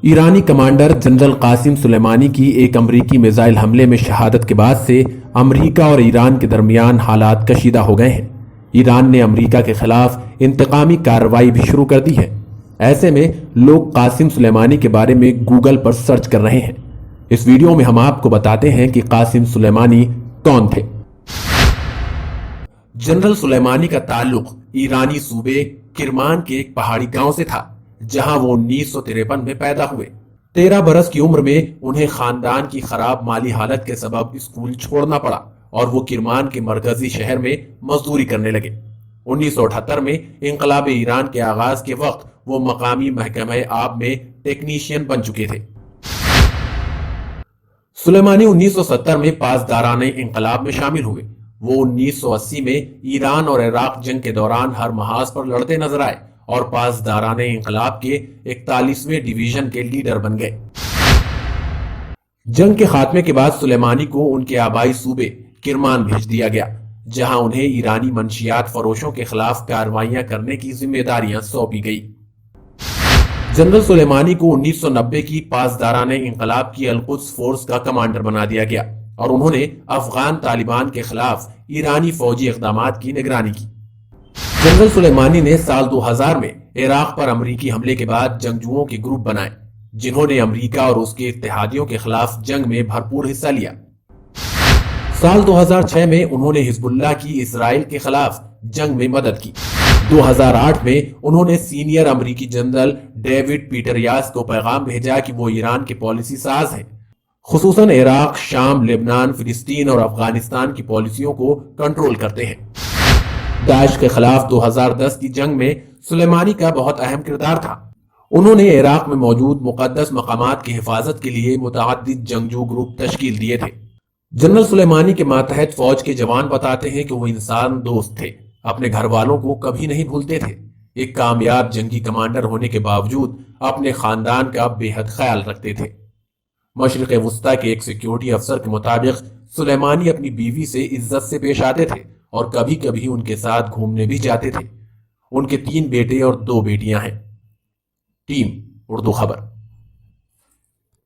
ایرانی commander general Qasim سلیمانی کی ایک امریکی میزائل حملے میں شہادت کے بعد سے امریکہ اور ایران کے درمیان حالات کشیدہ ہو گئے ہیں۔ ایران نے امریکہ کے خلاف انتقامی کارروائی بھی شروع کر دی ہے۔ ایسے میں لوگ قاسم سلیمانی کے بارے میں گوگل پر سرچ کر رہے ہیں۔ اس ویڈیو میں ہم آپ کو بتاتے ہیں کہ قاسم سلیمانی کون تھے۔ جنرل سلیمانی کا تعلق ایرانی صوبے کرمان کے ایک پہاڑی گاؤں سے تھا، جہاں وہ 1953 میں پیدا ہوئے۔ 13 برس کی عمر میں انہیں خاندان کی خراب مالی حالت کے سبب اسکول چھوڑنا پڑا اور وہ کرمان کے مرکزی شہر میں مزدوری کرنے لگے۔ 1978 میں انقلاب ایران کے آغاز کے وقت وہ مقامی محکمہ آب میں ٹیکنیشین بن چکے تھے۔ سلیمانی 1970 میں پاسدارانہ انقلاب میں شامل ہوئے۔ وہ 1980 میں ایران اور عراق جنگ کے دوران ہر محاذ پر لڑتے نظر آئے اور پاسدارانہ انقلاب کے 41ویں ڈویژن کے لیڈر بن گئے۔ جنگ کے خاتمے کے بعد سلیمانی کو ان کے آبائی صوبے کرمان بھیج دیا گیا، جہاں انہیں ایرانی منشیات فروشوں کے خلاف کارروائیاں کرنے کی ذمہ داریاں سونپی گئی۔ جنرل سلیمانی کو 1990 کی پاسدارانہ انقلاب کی القدس فورس کا کمانڈر بنا دیا گیا اور انہوں نے افغان طالبان کے خلاف ایرانی فوجی اقدامات کی نگرانی کی۔ جنرل سلیمانی نے سال 2000 میں عراق پر امریکی حملے کے بعد جنگجوؤں کے گروپ بنائے، جنہوں نے امریکہ اور اس کے اتحادیوں کے خلاف جنگ میں بھرپور حصہ لیا۔ سال 2006 میں انہوں نے حزب اللہ کی اسرائیل کے خلاف جنگ میں مدد کی۔ 2008 میں انہوں نے سینئر امریکی جنرل ڈیوڈ پیٹریاس کو پیغام بھیجا کہ وہ ایران کے پالیسی ساز ہیں، خصوصاً عراق، شام، لبنان، فلسطین اور افغانستان کی پالیسیوں کو کنٹرول کرتے ہیں۔ داعش کے خلاف 2010 کی جنگ میں سلیمانی کا بہت اہم کردار تھا۔ انہوں نے عراق میں موجود مقدس مقامات کی حفاظت کے لیے متعدد جنگجو گروپ تشکیل دیے تھے۔ جنرل سلیمانی کے ماتحت فوج کے جوان بتاتے ہیں کہ وہ انسان دوست تھے، اپنے گھر والوں کو کبھی نہیں بھولتے تھے۔ ایک کامیاب جنگی کمانڈر ہونے کے باوجود اپنے خاندان کا بے حد خیال رکھتے تھے۔ مشرق وسطی کے ایک سیکیورٹی افسر کے مطابق سلیمانی اپنی بیوی سے عزت سے پیش آتے تھے اور کبھی کبھی ان کے ساتھ گھومنے بھی جاتے تھے۔ ان کے 3 بیٹے اور 2 بیٹیاں ہیں۔ ٹیم اردو خبر۔